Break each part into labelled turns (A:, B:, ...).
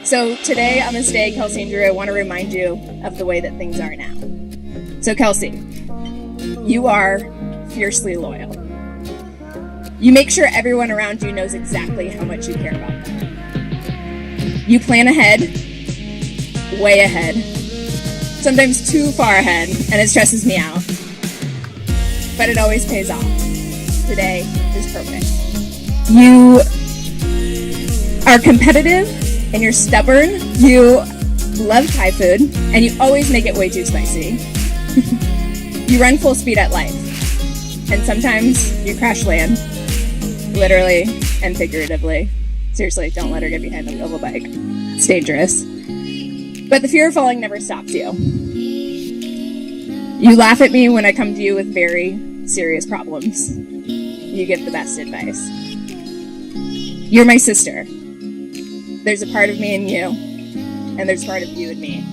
A: So today on this day, Kelsey and Drew, I want to remind you of the way that things are now. So Kelsey, you are fiercely loyal. You make sure everyone around you knows exactly how much you care about them. You plan ahead, way ahead, sometimes too far ahead, and it stresses me out. But it always pays off. Today is perfect. You are competitive and you're stubborn. You love Thai food and you always make it way too spicy. You run full speed at life. And sometimes you crash land, literally and figuratively. Seriously, don't let her get behind the wheel of a bike. It's dangerous. But the fear of falling never stops you. You laugh at me when I come to you with very serious problems. You give the best advice. You're my sister. There's a part of me in you, and there's a part of you in me.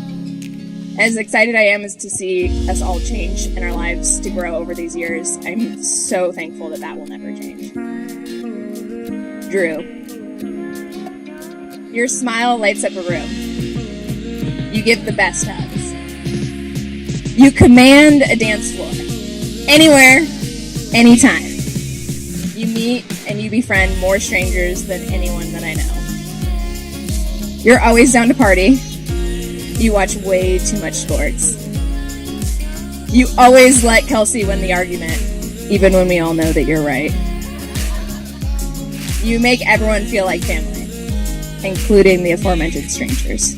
A: As excited I am as to see us all change in our lives to grow over these years, I'm so thankful that that will never change. Drew, your smile lights up a room. You give the best hugs. You command a dance floor. Anywhere, anytime. You meet and you befriend more strangers than anyone that I know. You're always down to party. You watch way too much sports. You always let Kelsey win the argument, even when we all know that you're right. You make everyone feel like family, including the aforementioned strangers.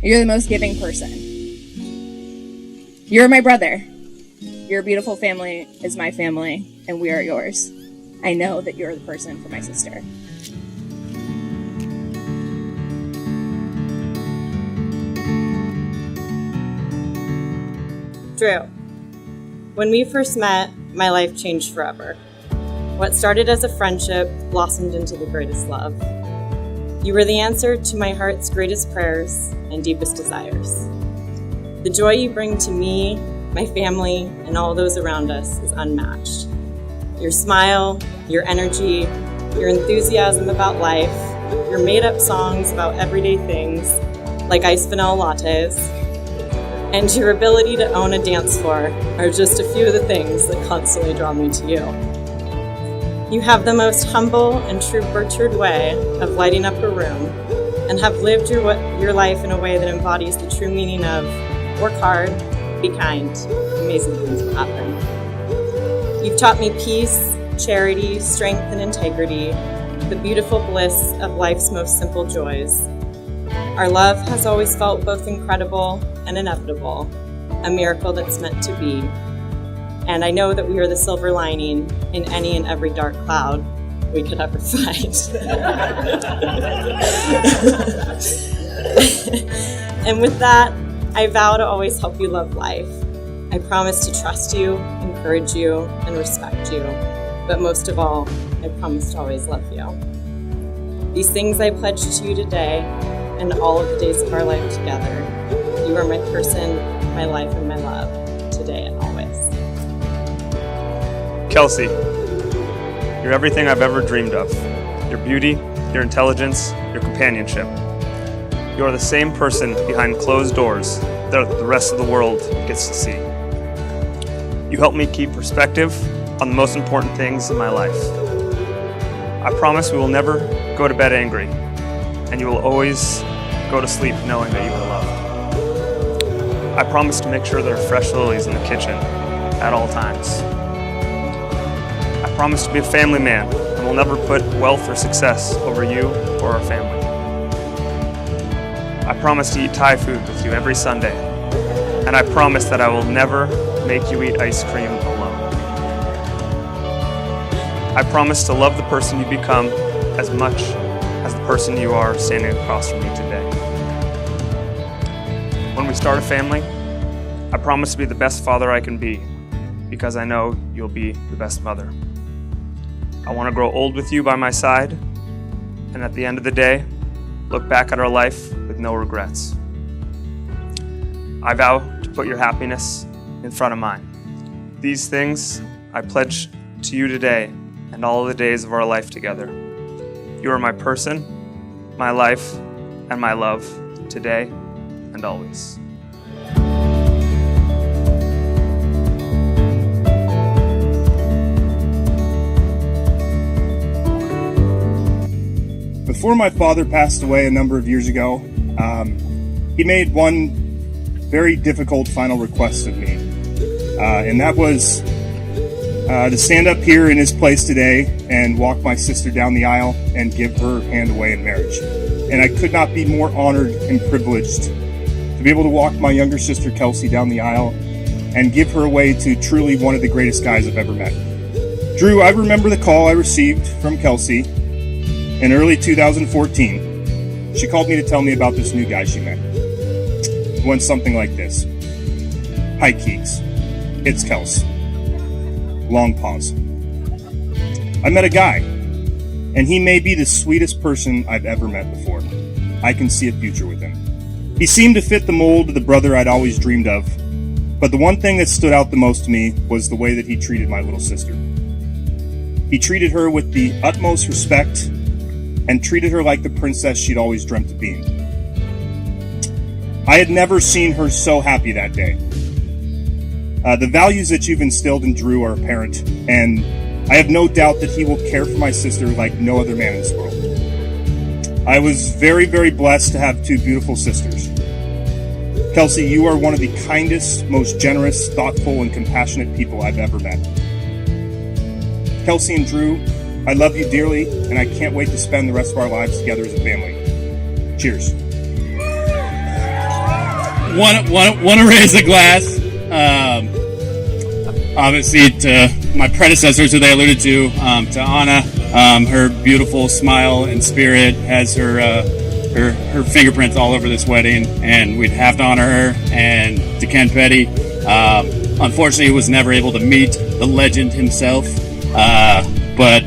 A: You're the most giving person. You're my brother. Your beautiful family is my family, and we are yours. I know that you're the person for my sister.
B: Drew, when we first met, my life changed forever. What started as a friendship blossomed into the greatest love. You were the answer to my heart's greatest prayers and deepest desires. The joy you bring to me, my family, and all those around us is unmatched. Your smile, your energy, your enthusiasm about life, your made-up songs about everyday things, like iced vanilla lattes, and your ability to own a dance floor are just a few of the things that constantly draw me to you. You have the most humble and true Bertrude way of lighting up a room and have lived your life in a way that embodies the true meaning of work hard, be kind, amazing things will happen. You've taught me peace, charity, strength, and integrity, the beautiful bliss of life's most simple joys. Our love has always felt both incredible and inevitable, a miracle that's meant to be. And I know that we are the silver lining in any and every dark cloud we could ever find. And with that, I vow to always help you love life. I promise to trust you, encourage you, and respect you. But most of all, I promise to always love you. These things I pledge to you today and all of the days of our life together. You are my person, my life, and my love, today and always.
C: Kelsey, you're everything I've ever dreamed of. Your beauty, your intelligence, your companionship. You are the same person behind closed doors that the rest of the world gets to see. You help me keep perspective on the most important things in my life. I promise we will never go to bed angry, and you will always go to sleep knowing that you are loved. I promise to make sure there are fresh lilies in the kitchen at all times. I promise to be a family man and will never put wealth or success over you or our family. I promise to eat Thai food with you every Sunday, and I promise that I will never make you eat ice cream alone. I promise to love the person you become as much as the person you are standing across from me today. When we start a family, I promise to be the best father I can be, because I know you'll be the best mother. I want to grow old with you by my side, and at the end of the day, look back at our life with no regrets. I vow to put your happiness in front of mine. These things I pledge to you today and all of the days of our life together. You are my person, my life, and my love today and always.
D: Before my father passed away a number of years ago, he made one very difficult final request of me, and that was to stand up here in his place today and walk my sister down the aisle and give her hand away in marriage. And I could not be more honored and privileged to be able to walk my younger sister Kelsey down the aisle and give her away to truly one of the greatest guys I've ever met. Drew, I remember the call I received from Kelsey in early 2014. She called me to tell me about this new guy she met. It went something like this. Hi, Keeks. It's Kels. Long pause. I met a guy, and he may be the sweetest person I've ever met before. I can see a future with him. He seemed to fit the mold of the brother I'd always dreamed of, but the one thing that stood out the most to me was the way that he treated my little sister. He treated her with the utmost respect and treated her like the princess she'd always dreamt of being. I had never seen her so happy that day. The values that you've instilled in Drew are apparent, and I have no doubt that he will care for my sister like no other man in this world. I was very, very blessed to have two beautiful sisters. Kelsey, you are one of the kindest, most generous, thoughtful, and compassionate people I've ever met. Kelsey and Drew, I love you dearly, and I can't wait to spend the rest of our lives together as a family. Cheers.
E: Want to raise a glass, obviously to my predecessors who they alluded to Anna. Her beautiful smile and spirit has her fingerprints all over this wedding, and we'd have to honor her. And to Ken Petty, unfortunately, he was never able to meet the legend himself, but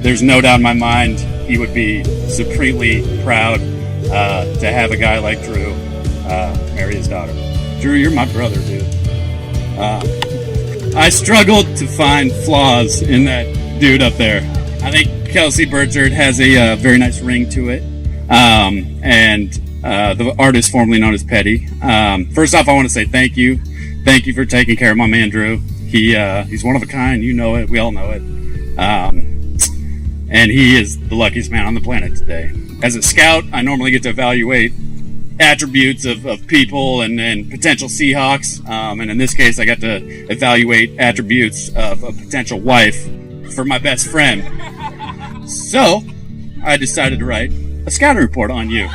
E: there's no doubt in my mind he would be supremely proud to have a guy like Drew marry his daughter. Drew, you're my brother, dude. I struggled to find flaws in that dude up there. I think Kelsey Burchard has a very nice ring to it. And the artist formerly known as Petty. First off, I want to say thank you. Thank you for taking care of my man, Drew. He's one of a kind. You know it. We all know it. And he is the luckiest man on the planet today. As a scout, I normally get to evaluate attributes of people and potential Seahawks. And in this case, I got to evaluate attributes of a potential wife for my best friend. So I decided to write a scouting report on you.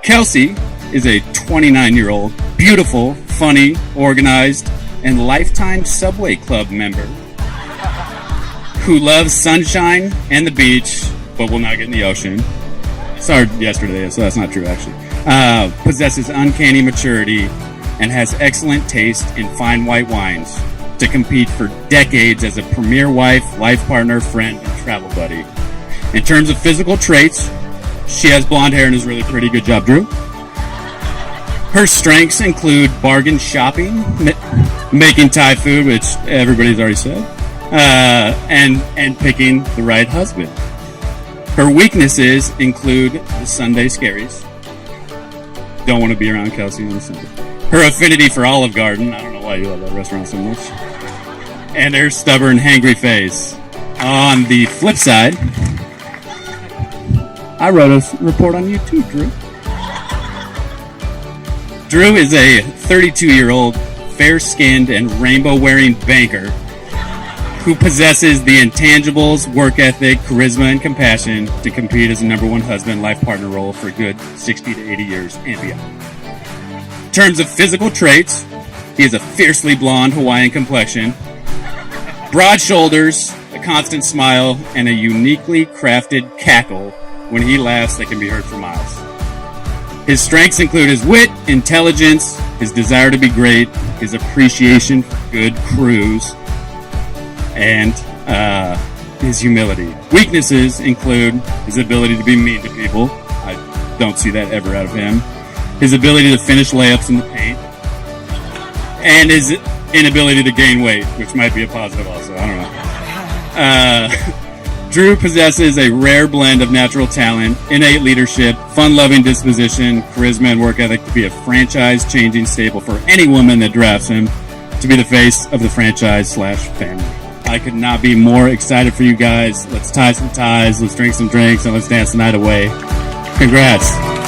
E: Kelsey is a 29-year-old, beautiful, funny, organized, and lifetime Subway Club member who loves sunshine and the beach, but will not get in the ocean. Started yesterday, so that's not true, actually. Possesses uncanny maturity and has excellent taste in fine white wines to compete for decades as a premier wife, life partner, friend, and travel buddy. In terms of physical traits, she has blonde hair and is really pretty. Good job, Drew. Her strengths include bargain shopping, making Thai food, which everybody's already said, and picking the right husband. Her weaknesses include the Sunday scaries. Don't want to be around Kelsey on a Sunday. Her affinity for Olive Garden. I don't know why you love that restaurant so much. And her stubborn, hangry face. On the flip side, I wrote a report on you too, Drew. Drew is a 32-year-old, fair-skinned, and rainbow-wearing banker who possesses the intangibles, work ethic, charisma, and compassion to compete as a number one husband, life partner role for a good 60 to 80 years and beyond. In terms of physical traits, he has a fiercely blonde Hawaiian complexion, broad shoulders, a constant smile, and a uniquely crafted cackle when he laughs that can be heard for miles. His strengths include his wit, intelligence, his desire to be great, his appreciation for good crews, and his humility. Weaknesses include his ability to be mean to people. I don't see that ever out of him. His ability to finish layups in the paint, and his inability to gain weight, which might be a positive also. I don't know. Drew possesses a rare blend of natural talent, innate leadership, fun-loving disposition, charisma, and work ethic to be a franchise-changing staple for any woman that drafts him to be the face of the franchise/family. I could not be more excited for you guys. Let's tie some ties, let's drink some drinks, and let's dance the night away. Congrats.